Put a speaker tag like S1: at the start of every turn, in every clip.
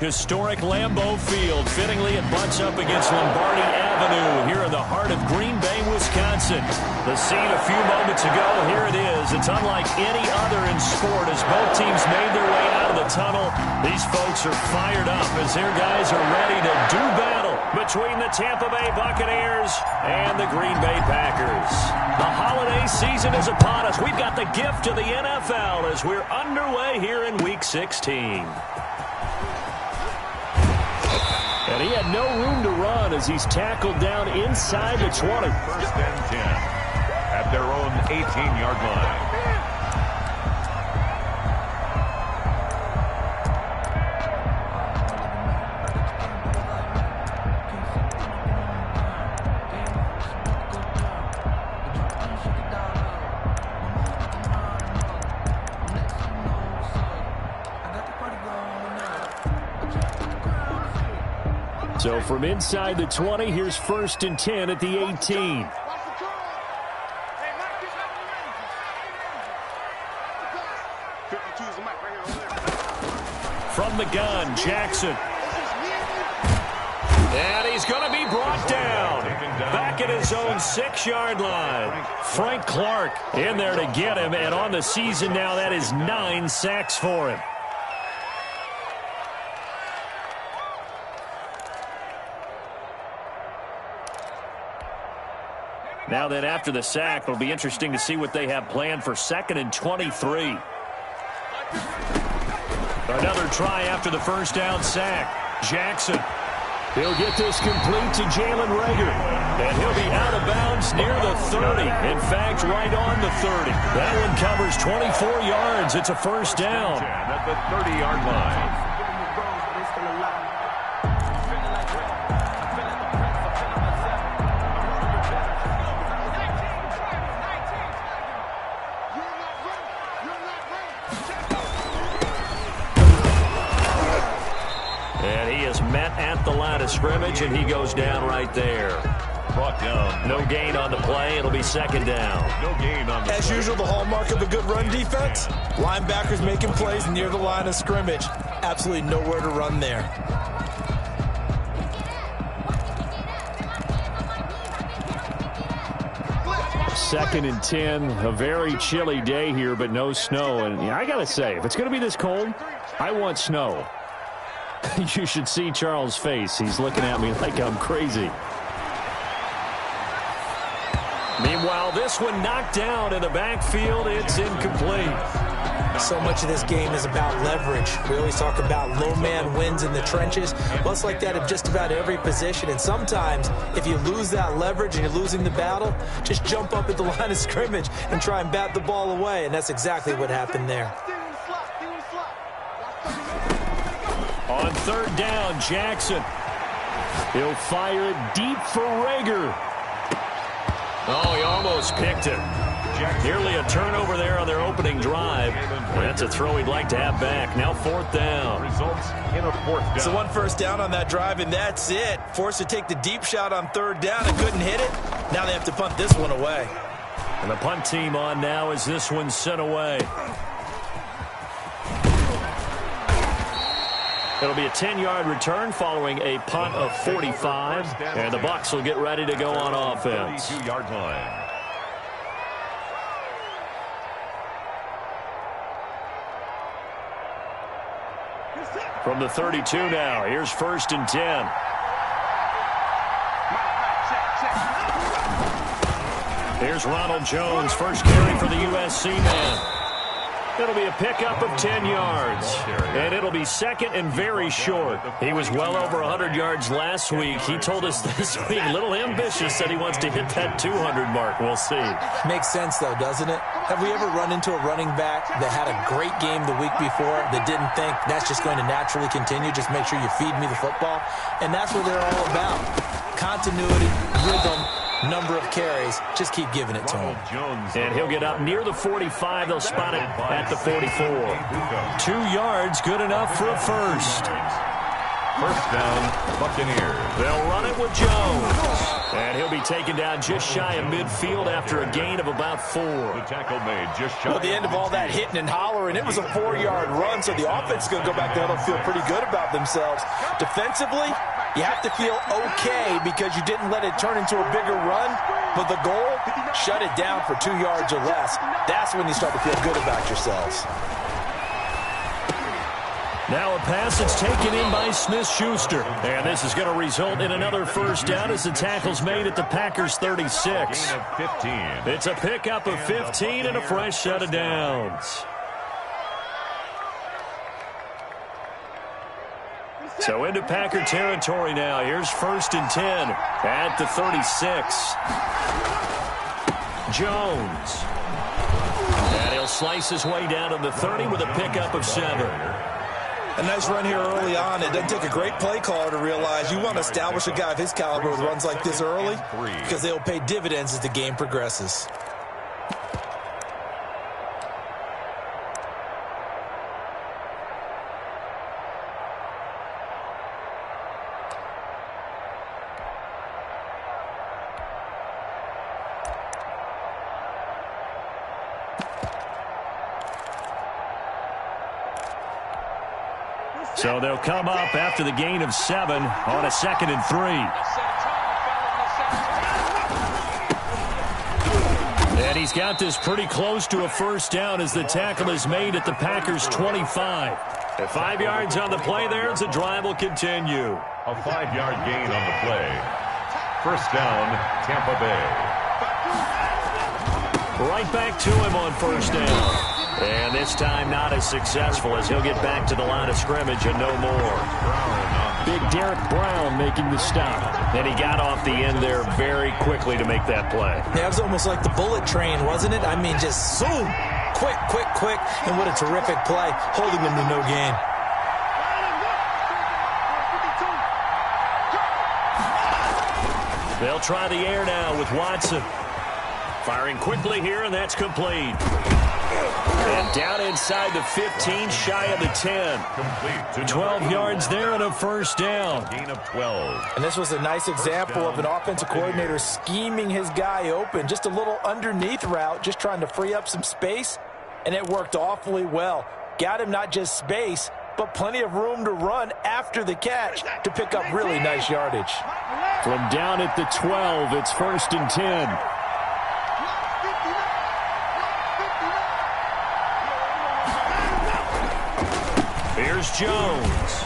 S1: Historic Lambeau Field. Fittingly, it butts up against Lombardi Avenue here in the heart of Green Bay, Wisconsin. The scene a few moments ago, here it is. It's unlike any other in sport as both teams made their way out of the tunnel. These folks are fired up as their guys are ready to do battle between the Tampa Bay Buccaneers and the Green Bay Packers. The holiday season is upon us. We've got the gift of the NFL as we're underway here in Week 16. And he had no room to run as he's tackled down inside the 20.
S2: First and 10 at their own 18-yard line.
S1: So from inside the 20, here's first and 10 at the 18. From the gun, Jackson. And he's going to be brought down. Back at his own 6-yard line. Frank Clark in there to get him. And on the season now, that is 9 sacks for him. Now then, after the sack, it'll be interesting to see what they have planned for 2nd and 23. Another try after the first down sack. Jackson. He'll get this complete to Jalen Reagor. And he'll be out of bounds near the 30. In fact, right on the 30. That one covers 24 yards. It's a first down.
S2: At the 30-yard line.
S1: Met at the line of scrimmage, and he goes down right there.
S2: Brought down.
S1: No gain on the play. It'll be 2nd down.
S2: No gain on the play.
S3: As usual, the hallmark of a good run defense, linebackers making plays near the line of scrimmage. Absolutely nowhere to run there.
S1: Second and 10, a very chilly day here, but no snow. And I got to say, if it's going to be this cold, I want snow. You should see Charles' face. He's looking at me like I'm crazy. Meanwhile, this one knocked down in the backfield. It's incomplete.
S3: So much of this game is about leverage. We always talk about low man wins in the trenches. Well, it's like that of just about every position. And sometimes, if you lose that leverage and you're losing the battle, just jump up at the line of scrimmage and try and bat the ball away. And that's exactly what happened there.
S1: On 3rd down, Jackson. He'll fire it deep for Reagor. Oh, he almost picked it. Nearly a turnover there on their opening drive. That's a throw he'd like to have back. Now 4th down.
S2: Results in a 4th down.
S3: So 1 first down on that drive, and that's it. Forced to take the deep shot on 3rd down and couldn't hit it. Now they have to punt this one away.
S1: And the punt team on now as this one's sent away. It'll be a 10-yard return following a punt of 45. And the Bucs will get ready to go on offense.
S2: 32-yard line.
S1: From the 32 now, here's 1st and 10. Here's Ronald Jones, first carry for the USC man. It'll be a pickup of 10 yards, and it'll be 2nd and very short. He was well over 100 yards last week. He told us this week, a little ambitious, that he wants to hit that 200 mark. We'll see.
S3: Makes sense, though, doesn't it? Have we ever run into a running back that had a great game the week before that didn't think that's just going to naturally continue? Just make sure you feed me the football. And that's what they're all about. Continuity, rhythm, number of carries. Just keep giving it to him.
S1: And he'll get up near the 45. They'll spot it at the 44. 2 yards, good enough for a first.
S2: First down, Buccaneers.
S1: They'll run it with Jones. And he'll be taken down just shy of midfield after a gain of about 4.
S2: The tackle made just shy.
S3: Well, at the end of all that hitting and hollering, it was a 4-yard run, so the offense is going to go back there and feel pretty good about themselves. Defensively, you have to feel okay because you didn't let it turn into a bigger run, but the goal, shut it down for 2 yards or less. That's when you start to feel good about yourselves.
S1: Now a pass that's taken in by Smith-Schuster. And this is going to result in another first down as the tackle's made at the Packers' 36.
S2: Gain of 15.
S1: It's a pickup of 15 and a fresh set of downs. So into Packer territory now. Here's 1st and 10 at the 36. Jones. And he'll slice his way down to the 30 with a pickup of 7.
S3: A nice run here early on. It doesn't take a great play caller to realize you want to establish a guy of his caliber with runs like this early because they'll pay dividends as the game progresses.
S1: So they'll come up after the gain of 7 on a 2nd and 3. And he's got this pretty close to a first down as the tackle is made at the Packers' 25. At 5 yards on the play there as the drive will continue.
S2: A 5-yard gain on the play. First down, Tampa Bay.
S1: Right back to him on first down. And this time not as successful as he'll get back to the line of scrimmage and no more. Big Derek Brown making the stop. And he got off the end there very quickly to make that play.
S3: Yeah, it was almost like the bullet train, wasn't it? I mean, just zoom. Quick, quick, quick. And what a terrific play, holding them to no gain.
S1: They'll try the air now with Watson. Firing quickly here, and that's complete. And down inside the 15, shy of the 10. 12 yards there and a first down.
S2: Gain of 12.
S3: And this was a nice example of an offensive coordinator scheming his guy open. Just a little underneath route, just trying to free up some space. And it worked awfully well. Got him not just space, but plenty of room to run after the catch to pick up really nice yardage.
S1: From down at the 12, it's 1st and 10. Here's Jones.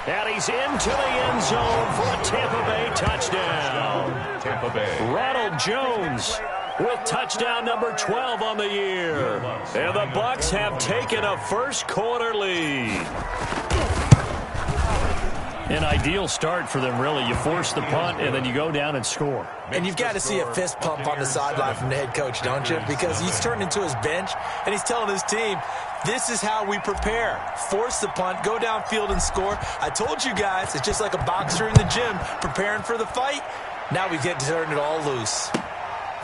S1: And he's into the end zone for a Tampa Bay touchdown.
S2: Tampa Bay.
S1: Ronald Jones with touchdown number 12 on the year. And the Bucs have taken a first-quarter lead. An ideal start for them, really. You force the punt, and then you go down and score.
S3: And you've got to see a fist pump on the sideline from the head coach, don't you? Because he's turned into his bench, and he's telling his team, this is how we prepare. Force the punt, go downfield and score. I told you guys, it's just like a boxer in the gym preparing for the fight. Now we get to turn it all loose.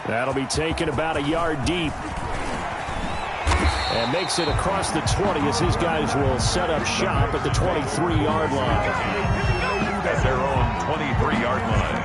S1: That'll be taken about a yard deep. And makes it across the 20 as his guys will set up shop at the 23-yard line.
S2: At their own 23-yard line.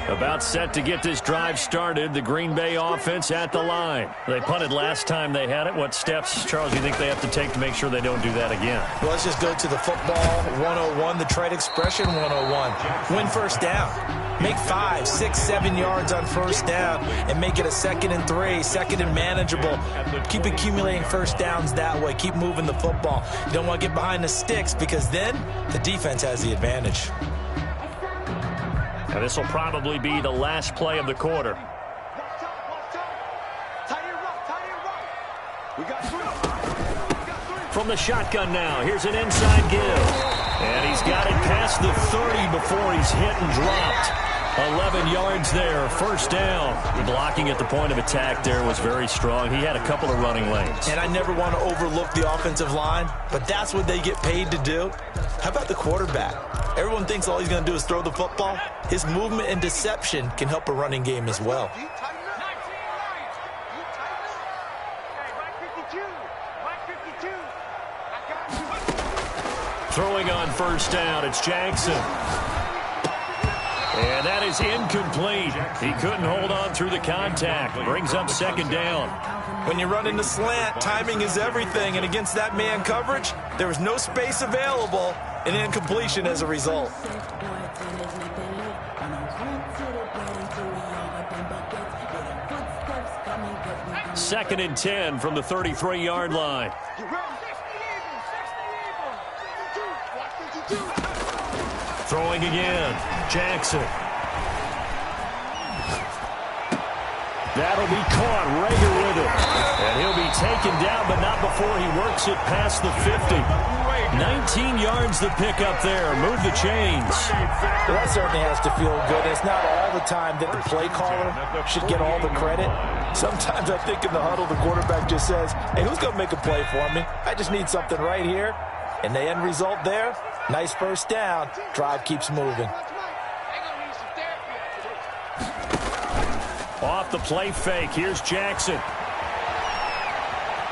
S1: About set to get this drive started, the Green Bay offense at the line. They punted last time they had it. What steps, Charles, do you think they have to take to make sure they don't do that again?
S3: Well, let's just go to the football 101, the trade expression 101. Win first down. Make 5, 6, 7 yards on first down and make it a 2nd and 3, 2nd and manageable. Keep accumulating first downs that way. Keep moving the football. You don't want to get behind the sticks because then the defense has the advantage.
S1: Now this will probably be the last play of the quarter. From the shotgun now, here's an inside give. And he's got it past the 30 before he's hit and dropped. 11 yards there, first down. Blocking at the point of attack there was very strong. He had a couple of running lanes.
S3: And I never want to overlook the offensive line, but that's what they get paid to do. How about the quarterback? Everyone thinks all he's going to do is throw the football. His movement and deception can help a running game as well.
S1: Throwing on first down, it's Jackson. And that is incomplete. He couldn't hold on through the contact. Brings up second down.
S3: When you run in the slant, timing is everything. And against that man coverage, there was no space available, and incompletion as a result.
S1: Second and 10 from the 33-yard line. Throwing again, Jackson. That'll be caught. Rager with it. And he'll be taken down, but not before he works it past the 50. 19 yards to pick up there. Move the chains.
S3: Well, that certainly has to feel good. It's not all the time that the play caller should get all the credit. Sometimes I think in the huddle, the quarterback just says, hey, who's going to make a play for me? I just need something right here. And the end result there, nice first down. Drive keeps moving.
S1: Off the play fake. Here's Jackson.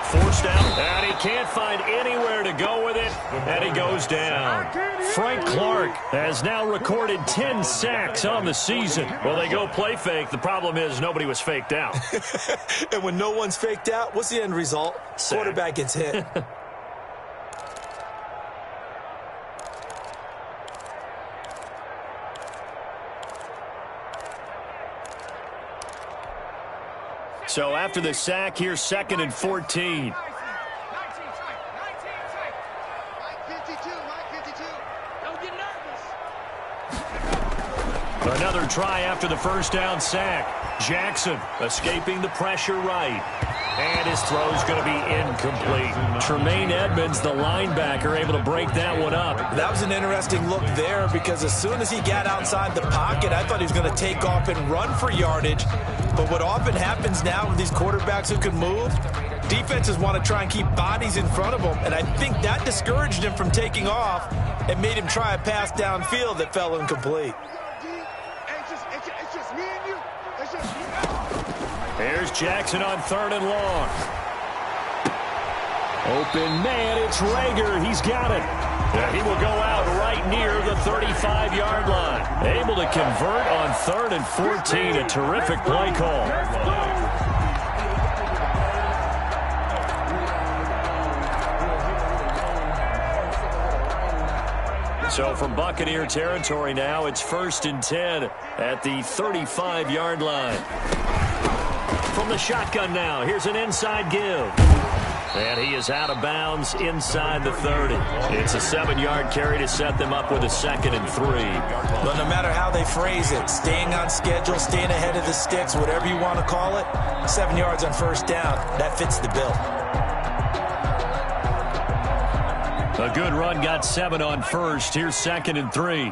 S1: Forced out, and he can't find anywhere to go with it, and he goes down. Frank Clark has now recorded 10 sacks on the season. Well, they go play fake. The problem is nobody was faked out.
S3: And when no one's faked out, what's the end result?
S1: Sack.
S3: Quarterback gets hit.
S1: So after the sack, here's second and 14. Another try after the first down sack. Jackson escaping the pressure right. And his throw's going to be incomplete. Tremaine Edmonds, the linebacker, able to break that one up.
S3: That was an interesting look there because as soon as he got outside the pocket, I thought he was going to take off and run for yardage. But what often happens now with these quarterbacks who can move, defenses want to try and keep bodies in front of them. And I think that discouraged him from taking off and made him try a pass downfield that fell incomplete.
S1: Here's Jackson on third and long. Open man, it's Rager. He's got it. And he will go out right near the 35-yard line. Able to convert on third and 14. A terrific play call. So from Buccaneer territory now, it's first and 10 at the 35-yard line. From the shotgun now, here's an inside give. And he is out of bounds inside the 30. It's a 7-yard carry to set them up with a second and 3.
S3: But no matter how they phrase it, staying on schedule, staying ahead of the sticks, whatever you want to call it, 7 yards on first down, that fits the bill.
S1: A good run got 7 on first. Here's second and 3.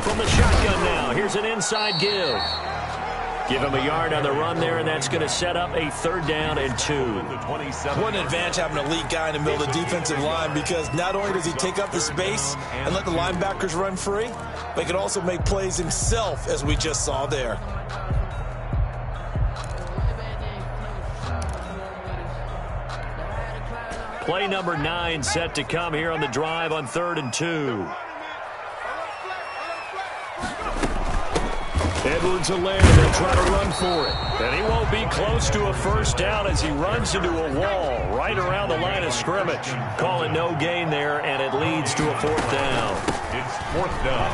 S1: From the shotgun now, here's an inside give. Give him a yard on the run there, and that's going to set up a third down and 2.
S3: What an advantage having an elite guy in the middle of the defensive line, because not only does he take up the space and let the linebackers run free, but he can also make plays himself, as we just saw there.
S1: Play number 9 set to come here on the drive on third and 2. Edwards-Helaire, they try to run for it. And he won't be close to a first down as he runs into a wall right around the line of scrimmage. Calling no gain there, and it leads to a fourth down.
S2: It's fourth down.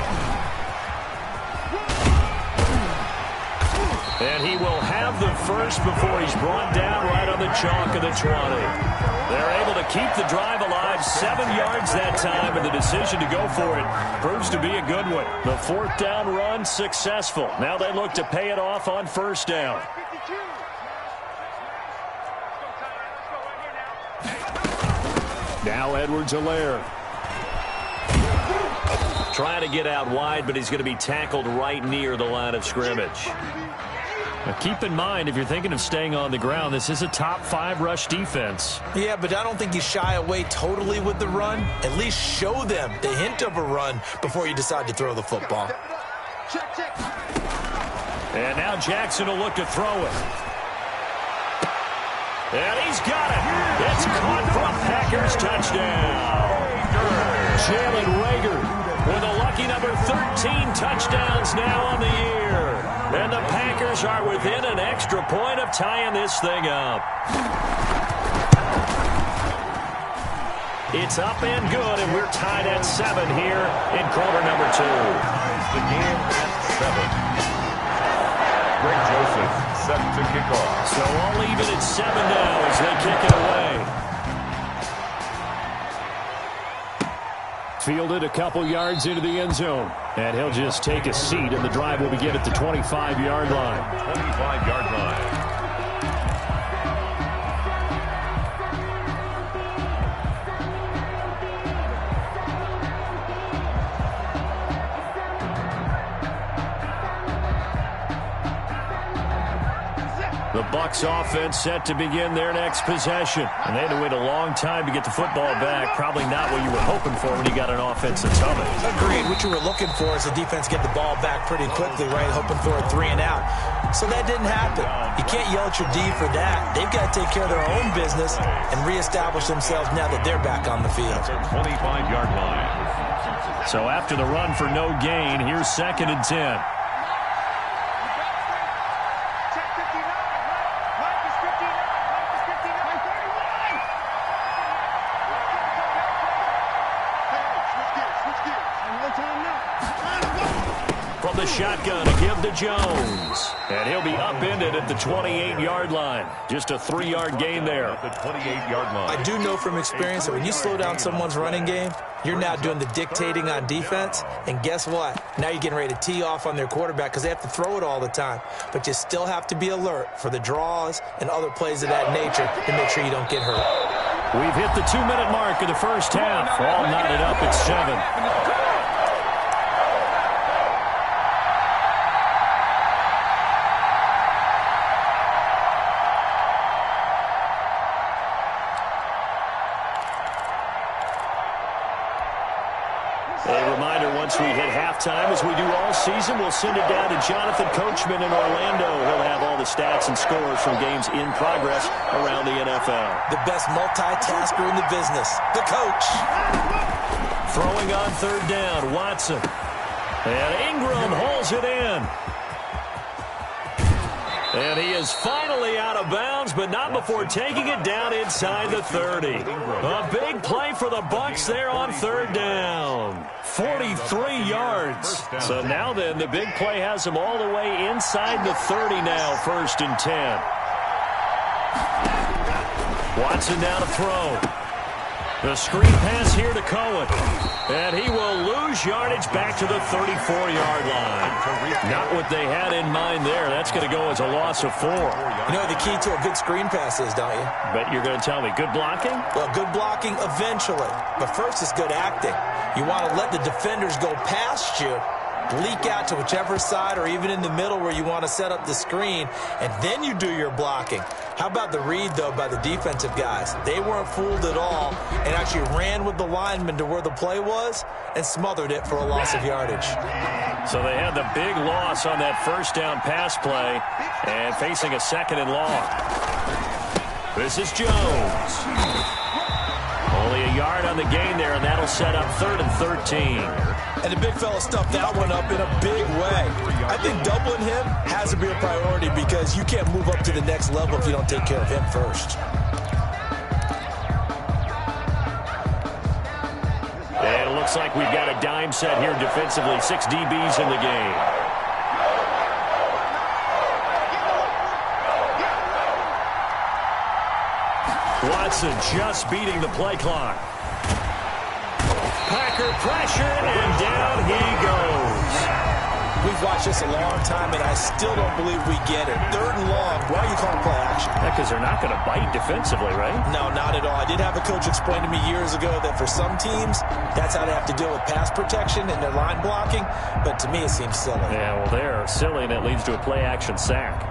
S1: And he will have the first before he's brought down right on the chalk of the 20. They're able to keep the drive alive, 7 yards that time, and the decision to go for it proves to be a good one. The fourth down run successful. Now they look to pay it off on first down. Now Edwards-Helaire. Trying to get out wide, but he's going to be tackled right near the line of scrimmage. Now keep in mind, if you're thinking of staying on the ground, this is a top 5 rush defense.
S3: Yeah, but I don't think you shy away totally with the run. At least show them the hint of a run before you decide to throw the football.
S1: And now Jackson will look to throw it. And he's got it. It's caught for a Packers touchdown. Jalen Reagor with a lucky number 13 touchdowns now on the year. And the Packers are within an extra point of tying this thing up. It's up and good, and we're tied at 7 here in quarter number 2.
S2: The game at 7. Greg Joseph set to kick off.
S1: So all even at 7 now as they kick it away. Fielded a couple yards into the end zone. And he'll just take a seat, and the drive will begin at the 25-yard line.
S2: 25-yard line.
S1: The Bucs offense set to begin their next possession. And they had to wait a long time to get the football back. Probably not what you were hoping for when you got an offense that's humming.
S3: Agreed. What you were looking for is the defense get the ball back pretty quickly, right? Hoping for a 3 and out. So that didn't happen. You can't yell at your D for that. They've got to take care of their own business and reestablish themselves now that they're back on the field.
S2: 25-yard line.
S1: So after the run for no gain, here's 2nd and 10. From the shotgun, a give to Jones. And he'll be upended at the 28-yard line. Just a 3-yard gain there.
S2: At the 28-yard line.
S3: I do know from experience that when you slow down someone's running game, you're now doing the dictating on defense. And guess what? Now you're getting ready to tee off on their quarterback because they have to throw it all the time. But you still have to be alert for the draws and other plays of that nature to make sure you don't get hurt.
S1: We've hit the 2-minute mark of the first half. All knotted up at 7. Once we hit halftime, as we do all season, we'll send it down to Jonathan Coachman in Orlando. He'll have all the stats and scores from games in progress around the NFL.
S3: The best multitasker in the business, the coach.
S1: Throwing on 3rd down, Watson. And Ingram holds it in. And he is finally out of bounds, but not before taking it down inside the 30. A big play for the Bucs there on 3rd down. 43 yards. So now then, the big play has him all the way inside the 30 now, 1st and 10. Watson down to throw. The screen pass here to Cohen. And he will lose yardage back to the 34-yard line. Not what they had in mind there. That's going to go as a loss of 4.
S3: You know what the key to a good screen pass is, don't you?
S1: But you're going to tell me, good blocking?
S3: Well, good blocking eventually. But first it's good acting. You want to let the defenders go past you, leak out to whichever side or even in the middle where you want to set up the screen, and then you do your blocking. How about the read, though, by the defensive guys? They weren't fooled at all and actually ran with the lineman to where the play was and smothered it for a loss of yardage.
S1: So they had the big loss on that 1st down pass play and facing a 2nd and long. This is Jones. Only a yard on the gain there, and that'll set up 3rd and 13.
S3: And the big fella stuffed that one up in a big way. I think doubling him has to be a priority because you can't move up to the next level if you don't take care of him first.
S1: And it looks like we've got a dime set here defensively. 6 DBs in the game. Watson just beating the play clock. Packer pressure, and down he goes.
S3: We've watched this a long time, and I still don't believe we get it. 3rd and long. Why are you calling play action?
S1: Yeah, because they're not going to bite defensively, right?
S3: No, not at all. I did have a coach explain to me years ago that for some teams, that's how they have to deal with pass protection and their line blocking. But to me, it seems silly.
S1: Yeah, well, they're silly, and it leads to a play action sack.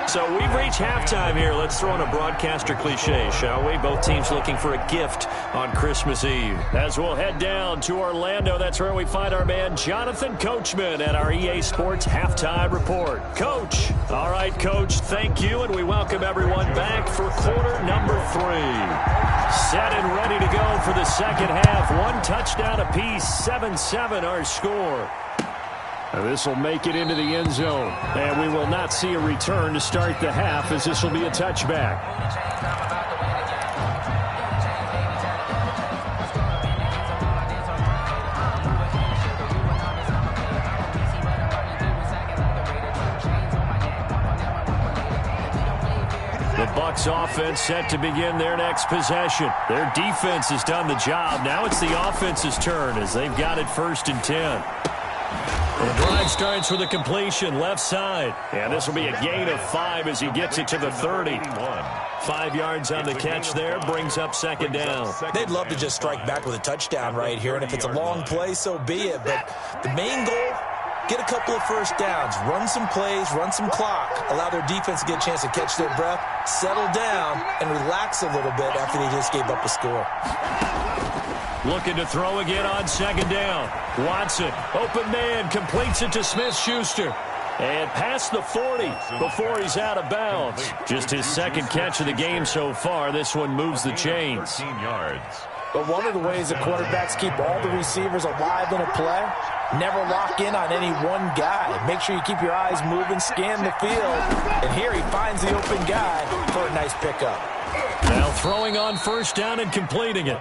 S1: So we've reached halftime here. Let's throw in a broadcaster cliche, shall we? Both teams looking for a gift on Christmas Eve. As we'll head down to Orlando, that's where we find our man Jonathan Coachman at our EA Sports Halftime Report. Coach. All right, Coach, thank you, and we welcome everyone back for quarter number 3. Set and ready to go for the second half. 1 touchdown apiece, 7-7 our score. This will make it into the end zone, and we will not see a return to start the half, as this will be a touchback. The Bucs offense set to begin their next possession. Their defense has done the job. Now it's the offense's turn as they've got it 1st and 10. The drive starts with a completion left side. And this will be a gain of 5 as he gets it to the 30. 5 yards on the catch there, brings up 2nd down.
S3: They'd love to just strike back with a touchdown right here, and if it's a long play, so be it. But the main goal, get a couple of first downs, run some plays, run some clock, allow their defense to get a chance to catch their breath, settle down, and relax a little bit after they just gave up a score.
S1: Looking to throw again on 2nd down. Watson, open man, completes it to Smith-Schuster. And past the 40 before he's out of bounds. Just his 2nd catch of the game so far. This one moves the chains.
S2: 13 yards.
S3: But one of the ways that quarterbacks keep all the receivers alive in a play, never lock in on any one guy. Make sure you keep your eyes moving, scan the field. And here he finds the open guy for a nice pickup.
S1: Now throwing on 1st down and completing it.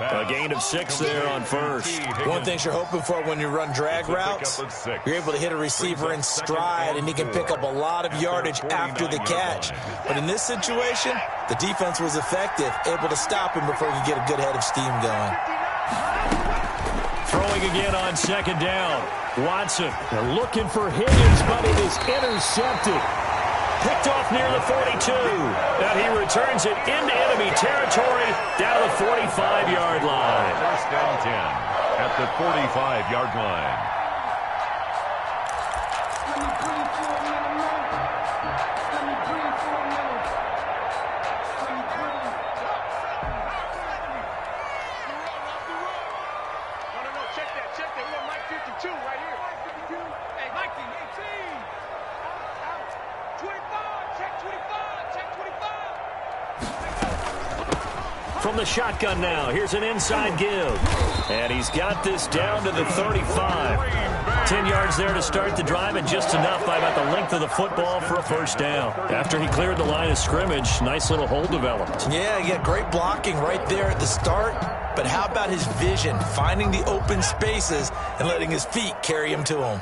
S1: A gain of 6 there on 1st.
S3: One thing you're hoping for when you run drag routes, you're able to hit a receiver in stride, and he can pick up a lot of yardage after the catch. But in this situation, the defense was effective, able to stop him before he could get a good head of steam going.
S1: Throwing again on 2nd down. Watson looking for Higgins, but it is intercepted. Picked off near the 42. Now he returns it into enemy territory down to the 45-yard line.
S2: 1st and 10 at the 45-yard line.
S1: From the shotgun now, here's an inside give. And he's got this down to the 35. 10 yards there to start the drive, and just enough by about the length of the football for a 1st down. After he cleared the line of scrimmage, nice little hole developed.
S3: Yeah, he got great blocking right there at the start. But how about his vision, finding the open spaces and letting his feet carry him to him?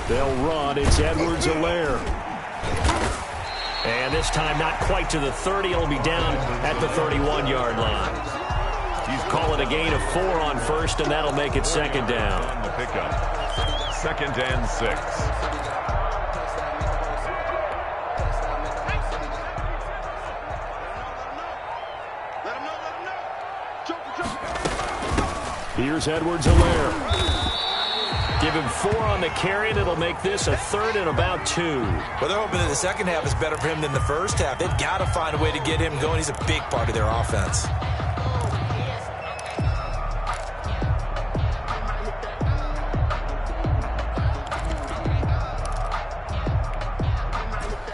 S1: They'll run. It's Edwards-Helaire. And this time not quite to the 30. It'll be down at the 31-yard line. You call it a gain of 4 on 1st, and that'll make it 2nd down.
S2: On the pickup. 2nd and 6.
S1: Here's Edwards-Helaire. Give him 4 on the carry, and it'll make this a 3rd and about 2.
S3: Well, they're hoping that the second half is better for him than the first half. They've got to find a way to get him going. He's a big part of their offense.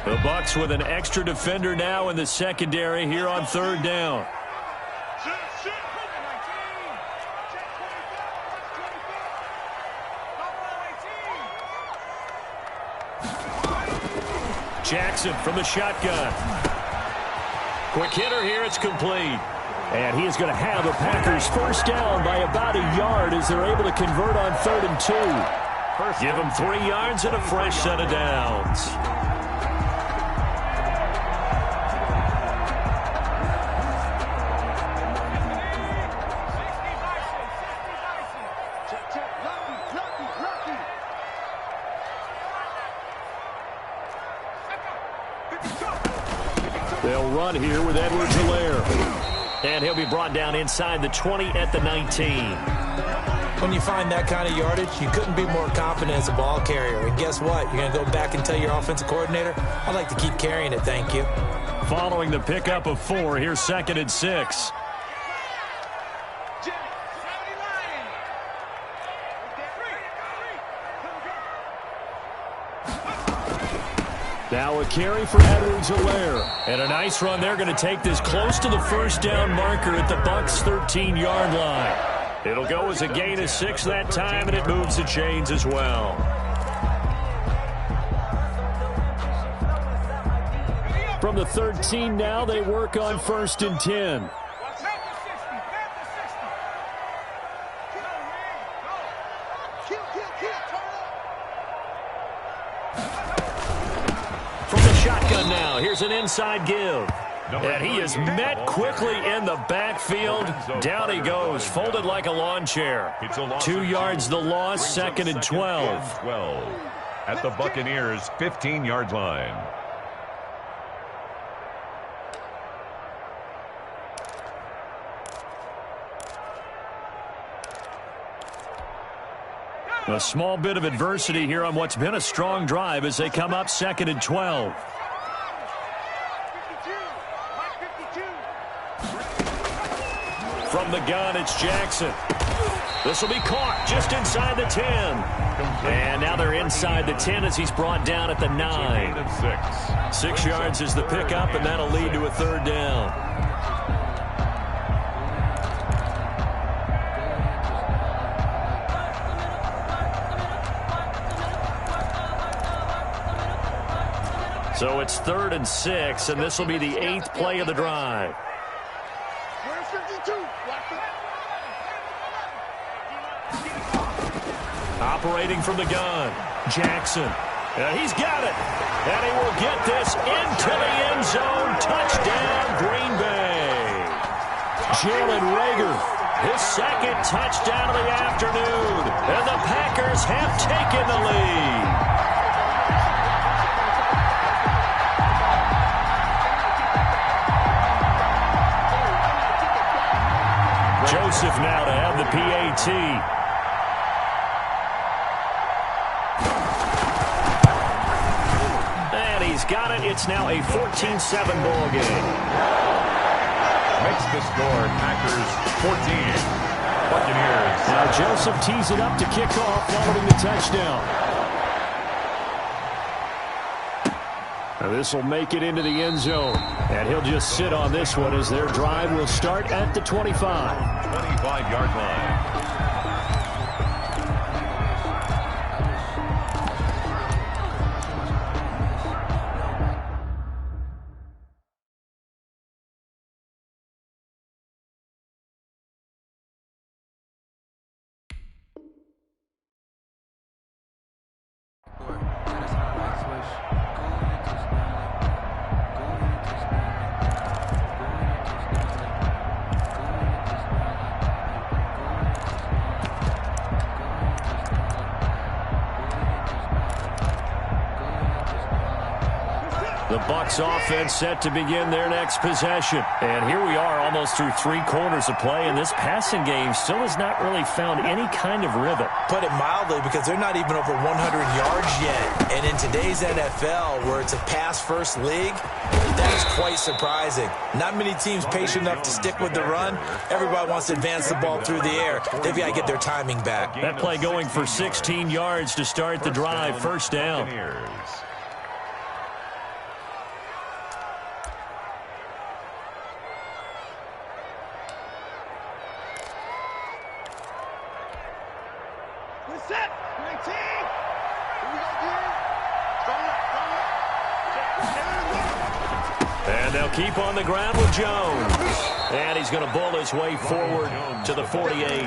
S1: The Bucs with an extra defender now in the secondary here on 3rd down. Jackson from the shotgun. Quick hitter here, it's complete. And he is going to have the Packers first down by about a yard as they're able to convert on 3rd and 2. Give them 3 yards and a fresh set of downs. They'll run here with Edwards-Helaire. And he'll be brought down inside the 20 at the 19.
S3: When you find that kind of yardage, you couldn't be more confident as a ball carrier. And guess what? You're going to go back and tell your offensive coordinator, I'd like to keep carrying it, thank you.
S1: Following the pickup of 4, here's 2nd and 6. Now a carry for Edwards-Helaire. And a nice run. They're going to take this close to the first down marker at the Bucs' 13-yard line. It'll go as a gain of 6 that time, and it moves the chains as well. From the 13 now, they work on 1st and 10. From the shotgun now, here's an inside give. And he is met quickly in the backfield. Down he goes, folded like a lawn chair. 2 yards the loss, 2nd and 12.
S2: 12 at the Buccaneers' 15-yard line.
S1: A small bit of adversity here on what's been a strong drive as they come up 2nd and 12. From the gun, it's Jackson. This will be caught just inside the 10. And now they're inside the 10 as he's brought down at the 9. 6 yards is the pickup, and that'll lead to a 3rd down. So it's 3rd and 6, and this will be the 8th play of the drive. Operating from the gun, Jackson. He's got it. And he will get this into the end zone. Touchdown, Green Bay. Jalen Reagor, his 2nd touchdown of the afternoon. And the Packers have taken the lead. Joseph now to have the PAT. And he's got it. It's now a 14-7 ball game.
S2: Makes the score Packers 14. Buccaneers.
S1: Now Joseph tees it up to kick off following the touchdown. Now this will make it into the end zone. And he'll just sit on this one as their drive will start at the 25.
S2: 25-yard line.
S1: The Bucs offense set to begin their next possession. And here we are almost through 3 quarters of play, and this passing game still has not really found any kind of rhythm.
S3: Put it mildly, because they're not even over 100 yards yet. And in today's NFL, where it's a pass-first league, that is quite surprising. Not many teams patient enough to stick with the run. Everybody wants to advance the ball through the air. They've got to get their timing back.
S1: That play going for 16 yards to start the drive. First down. they'll keep on the ground with Jones. And he's going to bull his way forward to the 48.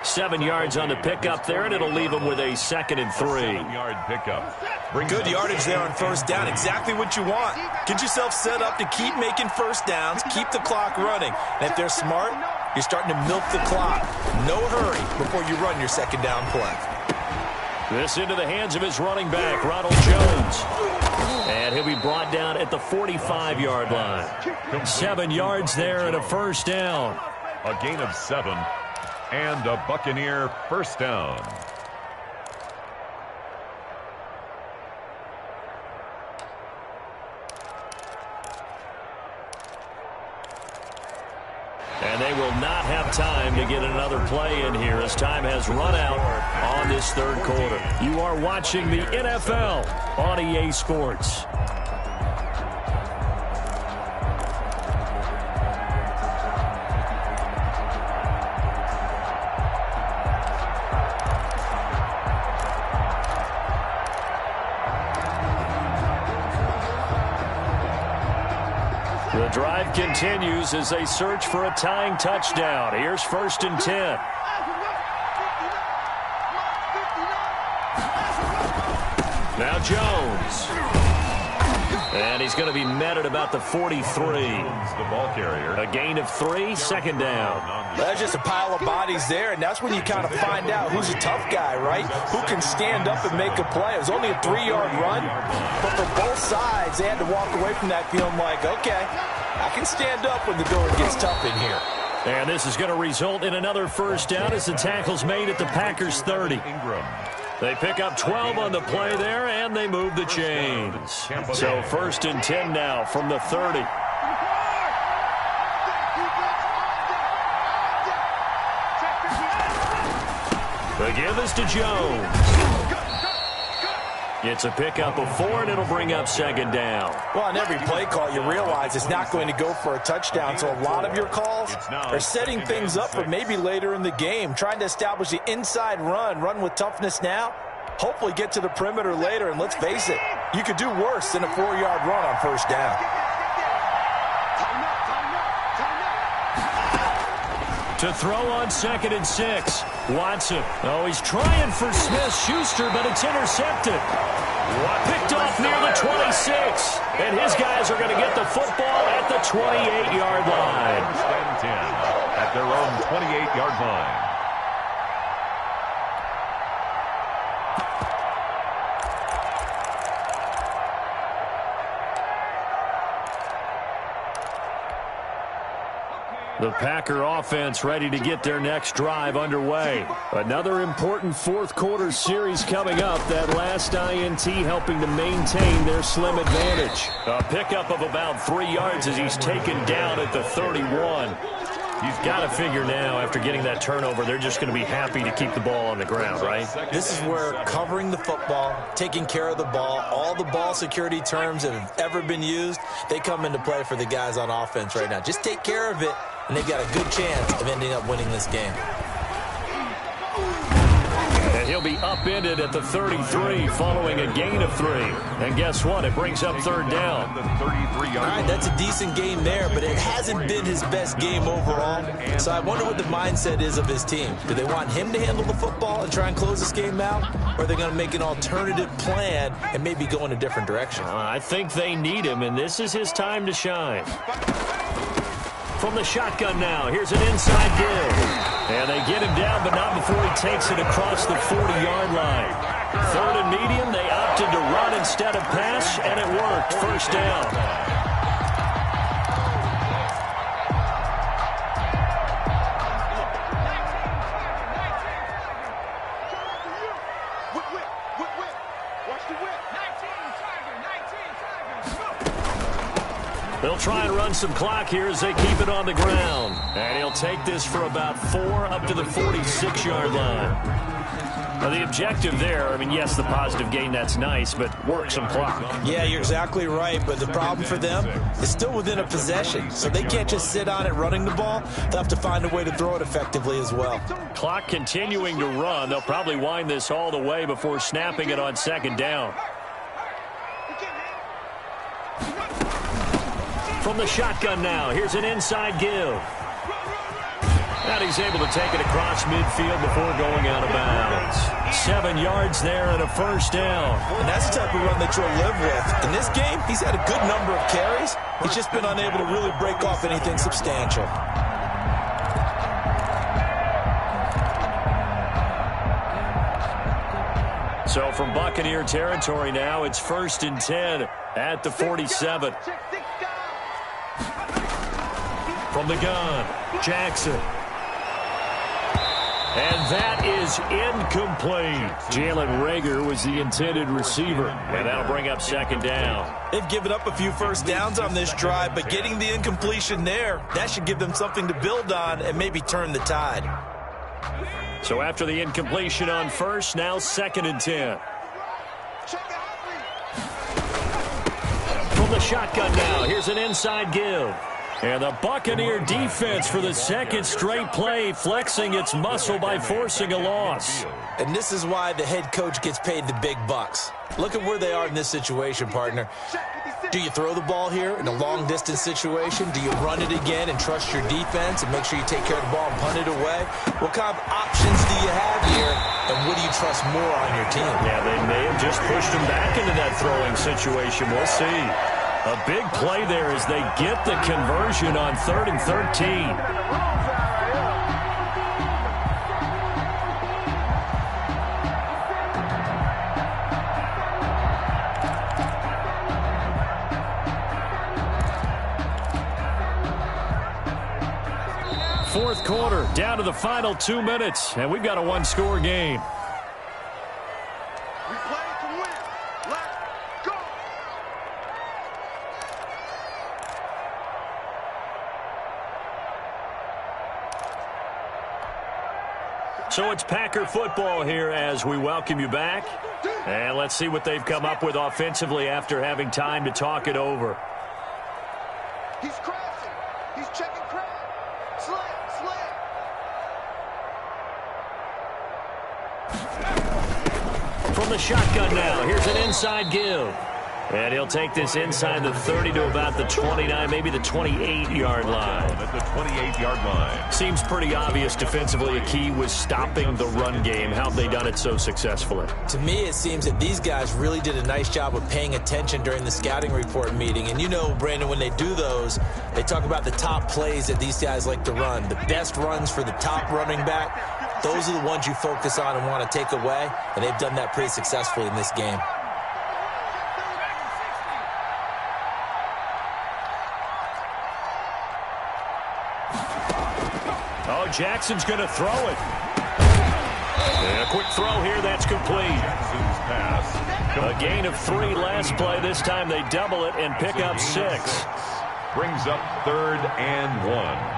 S1: 7 yards on the pickup there, and it'll leave him with a 2nd and 3.
S2: 7-yard pickup.
S3: Good yardage there on first down. Exactly what you want. Get yourself set up to keep making first downs, keep the clock running. And if they're smart, you're starting to milk the clock. No hurry before you run your 2nd down play.
S1: This into the hands of his running back, Ronald Jones. And he'll be brought down at the 45-yard line. 7 yards there and a first down.
S2: A gain of 7 and a Buccaneer first down.
S1: And they will not have time to get another play in here as time has run out on this 3rd quarter. You are watching the NFL on EA Sports. The drive continues as they search for a tying touchdown. Here's 1st and 10. Now Jones. And he's going to be met at about the 43.
S2: The ball carrier.
S1: A gain of 3, 2nd down.
S3: There's just a pile of bodies there, and that's when you kind of find out who's a tough guy, right? Who can stand up and make a play. It was only a 3-yard run, but for both sides, they had to walk away from that feeling like, okay, I can stand up when the going gets tough in here.
S1: And this is going to result in another first down as the tackle's made at the Packers' 30.
S2: Ingram.
S1: They pick up 12 on the play there, and they move the chains. So 1st and 10 now from the 30. The give is to Jones. It's a pickup of 4, and it'll bring up 2nd down.
S3: Well, on every play call, you realize it's not going to go for a touchdown, so a lot of your calls are setting things up for maybe later in the game, trying to establish the inside run with toughness now, hopefully get to the perimeter later, and let's face it, you could do worse than a 4-yard run on first down.
S1: To throw on 2nd and 6. Watson. Oh, he's trying for Smith-Schuster, but it's intercepted. Picked off near the 26. And his guys are going to get the football at the 28-yard line.
S2: 10 at their own 28-yard line.
S1: The Packer offense ready to get their next drive underway. Another important 4th quarter series coming up. That last INT helping to maintain their slim advantage. A pickup of about 3 yards as he's taken down at the 31. He's got to figure now, after getting that turnover, they're just going to be happy to keep the ball on the ground, right?
S3: This is where covering the football, taking care of the ball, all the ball security terms that have ever been used, they come into play for the guys on offense right now. Just take care of it, and they've got a good chance of ending up winning this game.
S1: And he'll be upended at the 33 following a gain of 3. And guess what? It brings up 3rd down.
S3: All right, that's a decent game there, but it hasn't been his best game overall. So I wonder what the mindset is of his team. Do they want him to handle the football and try and close this game out? Or are they going to make an alternative plan and maybe go in a different direction?
S1: I think they need him, and this is his time to shine. From the shotgun now, here's an inside give. And they get him down, but not before he takes it across the 40-yard line. 3rd and medium, they opted to run instead of pass, and it worked. First down. They'll try and run some clock here as they keep it on the ground. And he'll take this for about 4 up to the 46-yard line. Now, the objective there, I mean, yes, the positive gain, that's nice, but work some clock.
S3: Yeah, you're exactly right, but the problem for them is still within a possession, so they can't just sit on it running the ball. They'll have to find a way to throw it effectively as well.
S1: Clock continuing to run. They'll probably wind this all the way before snapping it on 2nd down. From the shotgun now, here's an inside give. And he's able to take it across midfield before going out of bounds. 7 yards there and a first down.
S3: And that's the type of run that you'll live with. In this game, he's had a good number of carries. He's just been unable to really break off anything substantial.
S1: So from Buccaneer territory now, it's 1st and 10 at the 47. From the gun, Jackson. And that is incomplete. Jalen Reagor was the intended receiver, and that'll bring up 2nd down.
S3: They've given up a few first downs on this drive, but getting the incompletion there, that should give them something to build on and maybe turn the tide.
S1: So after the incompletion on first, now 2nd and 10. From the shotgun now, here's an inside give. And the Buccaneer defense for the 2nd straight play, flexing its muscle by forcing a loss.
S3: And this is why the head coach gets paid the big bucks. Look at where they are in this situation, partner. Do you throw the ball here in a long-distance situation? Do you run it again and trust your defense and make sure you take care of the ball and punt it away? What kind of options do you have here, and what do you trust more on your team?
S1: Yeah, they may have just pushed him back into that throwing situation. We'll see. A big play there as they get the conversion on 3rd and 13. Fourth quarter, down to the final 2 minutes, and we've got a one-score game. So it's Packer football here as we welcome you back. And let's see what they've come up with offensively after having time to talk it over.
S4: He's crashing. He's checking crash. Slant.
S1: From the shotgun now, here's an inside give. And he'll take this inside the 30 to about the 29, maybe the 28-yard line.
S2: At the 28-yard line.
S1: Seems pretty obvious defensively a key was stopping the run game. How have they done it so successfully?
S3: To me, it seems that these guys really did a nice job of paying attention during the scouting report meeting. And you know, Brandon, when they do those, they talk about the top plays that these guys like to run. The best runs for the top running back, those are the ones you focus on and want to take away. And they've done that pretty successfully in this game.
S1: Oh, Jackson's going to throw it. And a quick throw here, that's complete.
S2: Jackson's pass.
S1: A gain of 3 last play. This time they double it and pick up 6.
S2: Brings up 3rd and 1.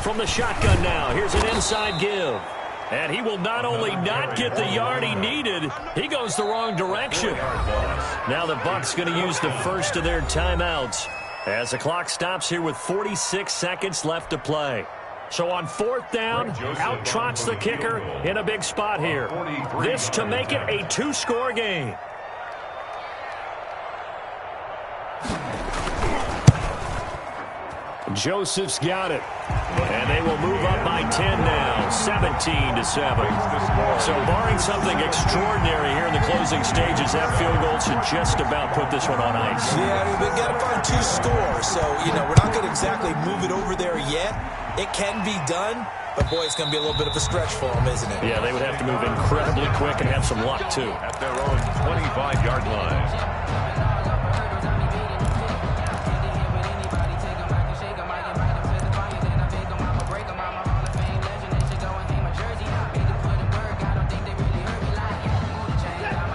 S1: From the shotgun now, here's an inside give. And he will not only not get the yard he needed, he goes the wrong direction. Now the Bucs going to use the first of their timeouts as the clock stops here with 46 seconds left to play. So on 4th down, out trots the kicker in a big spot here. This to make it a 2-score game. Joseph's got it. And they will move up by 10 now, 17-7. So barring something extraordinary here in the closing stages, that field goal should just about put this one on ice.
S3: Yeah, they've got to find 2 scores. So, we're not going to exactly move it over there yet. It can be done, but boy, it's going to be a little bit of a stretch for them, isn't it?
S1: Yeah, they would have to move incredibly quick and have some luck, too.
S2: At their own 25-yard line.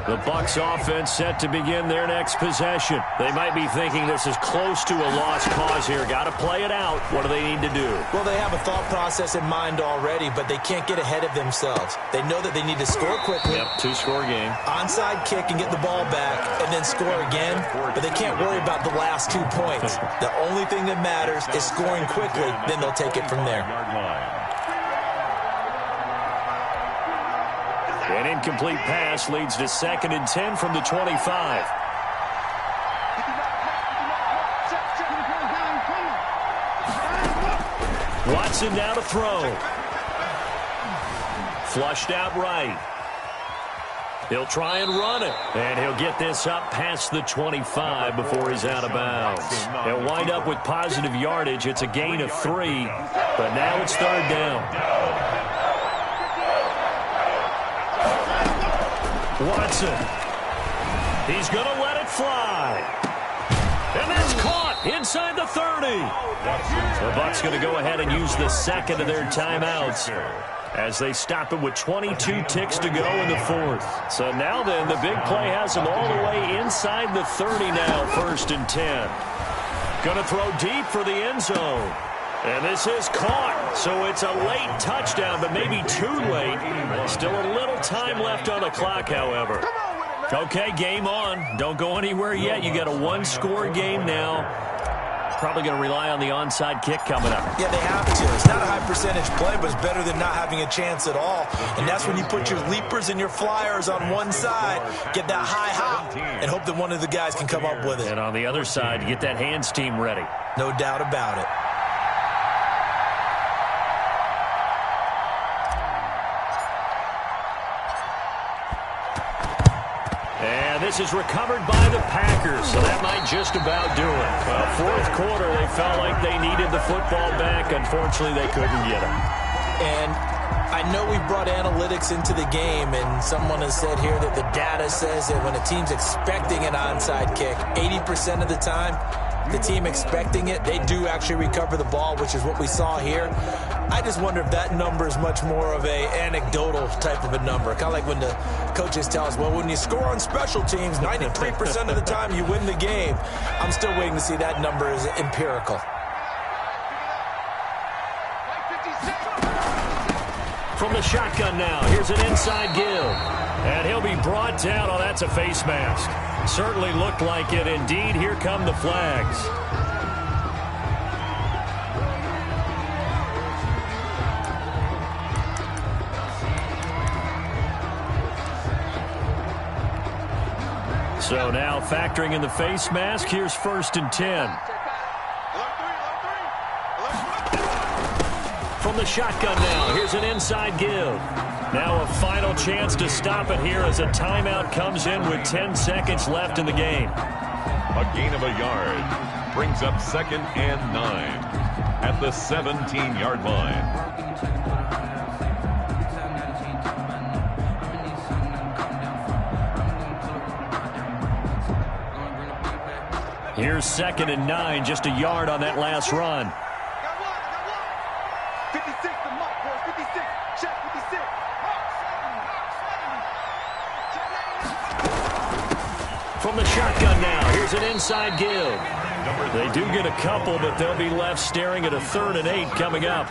S1: The Bucs offense set to begin their next possession. They might be thinking this is close to a lost cause here. Got to play it out. What do they need to do?
S3: Well, they have a thought process in mind already, but they can't get ahead of themselves. They know that they need to score quickly.
S1: Yep, two-score game.
S3: Onside kick and get the ball back and then score again, but they can't worry about the last 2 points. The only thing that matters is scoring quickly, then they'll take it from there.
S1: An incomplete pass leads to 2nd and 10 from the 25. Watson now to throw. Flushed out right. He'll try and run it. And he'll get this up past the 25 before he's out of bounds. He'll wind up with positive yardage. It's a gain of 3, but now it's 3rd down. Watson. He's going to let it fly. And that's caught inside the 30. The Bucs going to go ahead and use the second of their timeouts as they stop it with 22 ticks to go in the 4th. So now then, the big play has them all the way inside the 30 now, 1st and 10. Going to throw deep for the end zone. And this is caught, so it's a late touchdown, but maybe too late. Still a little time left on the clock, however. Okay, game on. Don't go anywhere yet. You got a one-score game now. Probably going to rely on the onside kick coming up.
S3: Yeah, they have to. It's not a high percentage play, but it's better than not having a chance at all. And that's when you put your leapers and your flyers on one side, get that high hop, and hope that one of the guys can come up with it.
S1: And on the other side, get that hands team ready.
S3: No doubt about it.
S1: This is recovered by the Packers, so that might just about do it. Fourth quarter, they felt like they needed the football back. Unfortunately, they couldn't get it.
S3: And I know we brought analytics into the game, and someone has said here that the data says that when a team's expecting an onside kick, 80% of the time, the team expecting it, they do actually recover the ball, which is what we saw here. I just wonder if that number is much more of a anecdotal type of a number. Kind of like when the coaches tell us, well, when you score on special teams, 93% of the time you win the game. I'm still waiting to see that number is empirical.
S1: From the shotgun now, here's an inside give. And he'll be brought down. Oh, that's a face mask. Certainly looked like it. Indeed, here come the flags. So now factoring in the face mask, here's 1st and 10. From the shotgun now, here's an inside give. Now a final chance to stop it here as a timeout comes in with 10 seconds left in the game.
S2: A gain of a yard brings up 2nd and 9 at the 17-yard line.
S1: Here's 2nd and 9, just a yard on that last run. From the shotgun now, here's an inside give. They do get a couple, but they'll be left staring at a 3rd and 8 coming up.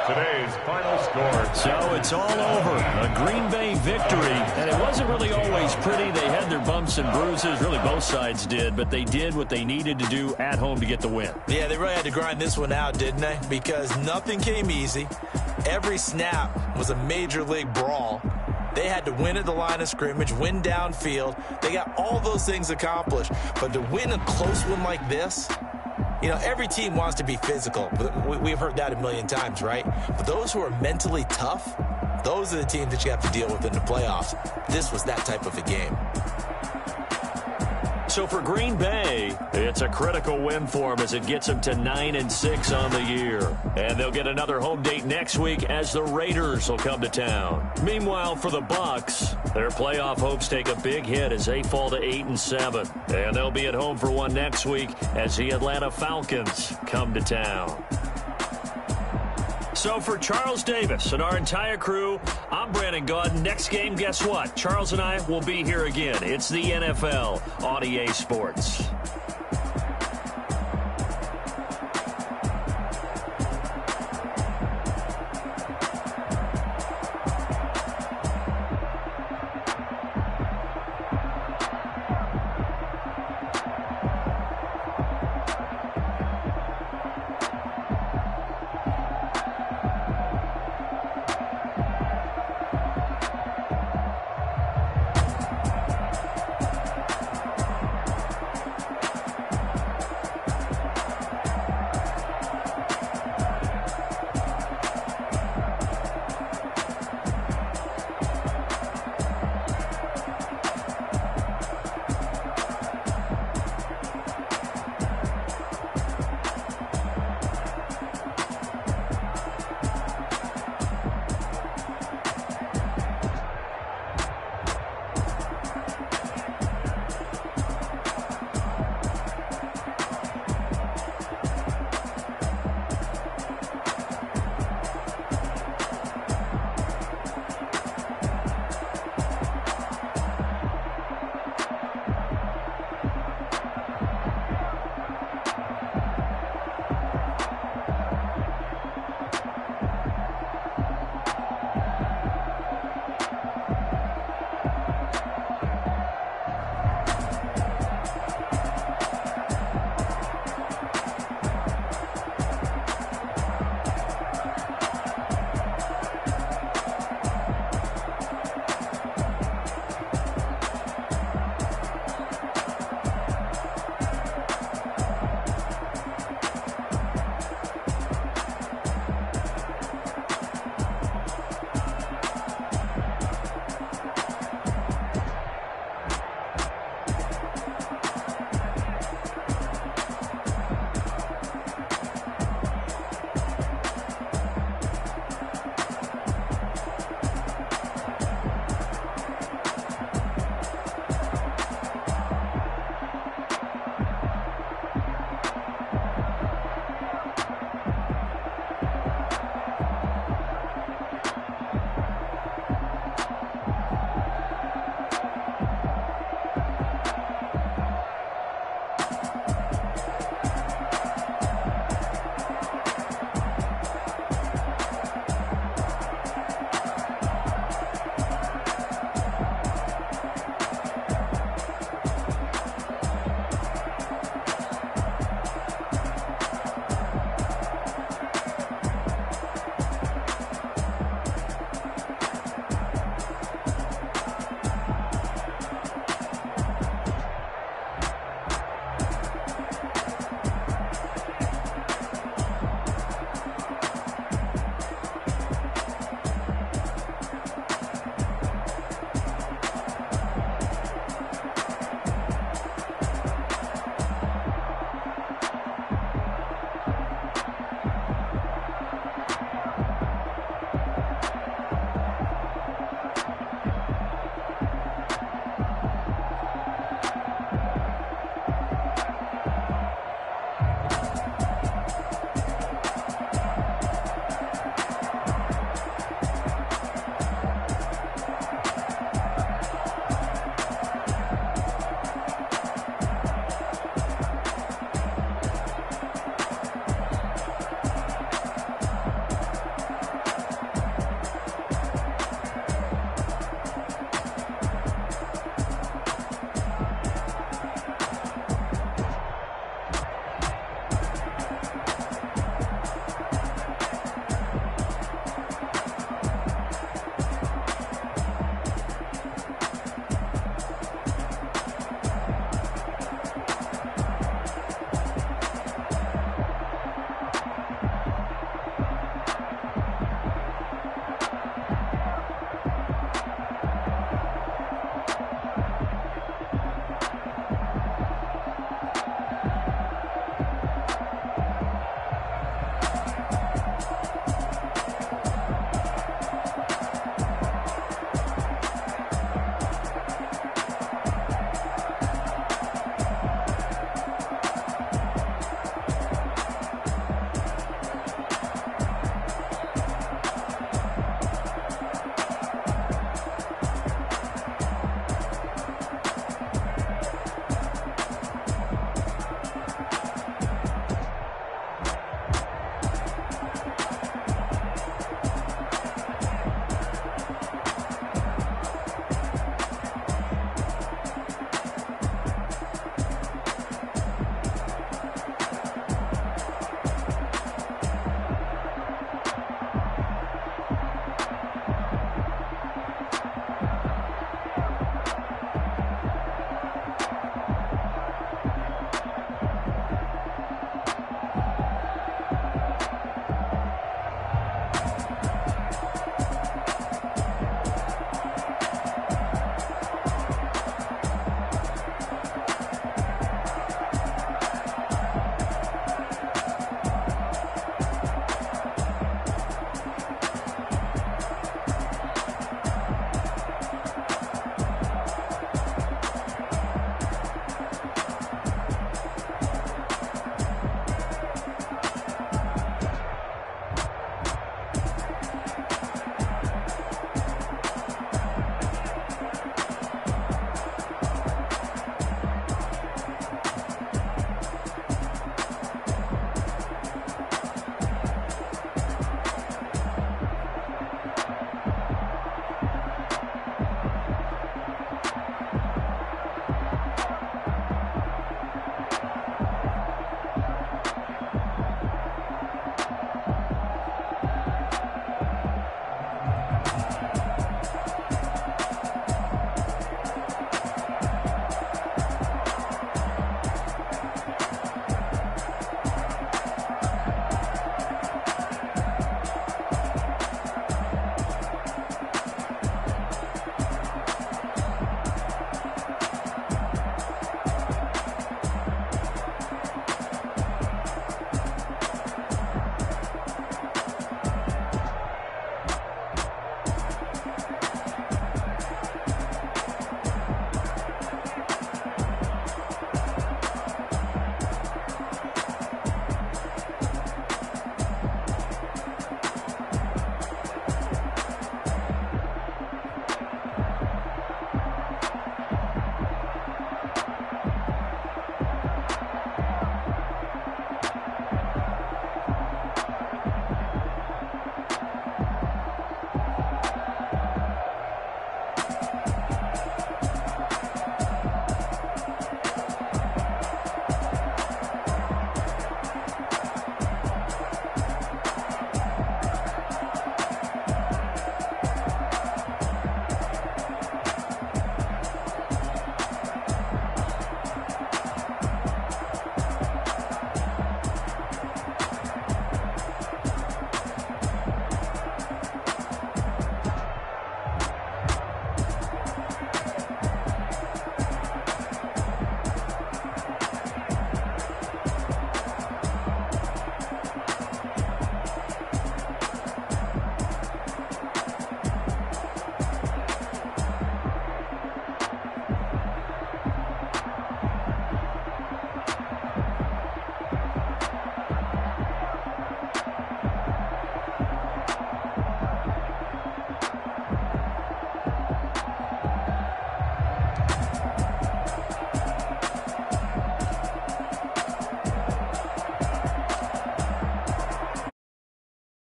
S2: Today's final score.
S1: So it's all over. A Green Bay victory. And it wasn't really always pretty. They had their bumps and bruises. Really, both sides did. But they did what they needed to do at home to get the win.
S3: Yeah, they really had to grind this one out, didn't they? Because nothing came easy. Every snap was a major league brawl. They had to win at the line of scrimmage, win downfield. They got all those things accomplished. But to win a close one like this, you know, every team wants to be physical. We've heard that a million times, right? But those who are mentally tough, those are the teams that you have to deal with in the playoffs. This was that type of a game.
S1: So for Green Bay, it's a critical win for them as it gets them to 9-6 on the year. And they'll get another home date next week as the Raiders will come to town. Meanwhile, for the Bucs, their playoff hopes take a big hit as they fall to 8-7. And they'll be at home for one next week as the Atlanta Falcons come to town. So for Charles Davis and our entire crew, I'm Brandon Gaudin. Next game, guess what? Charles and I will be here again. It's the NFL on EA Sports.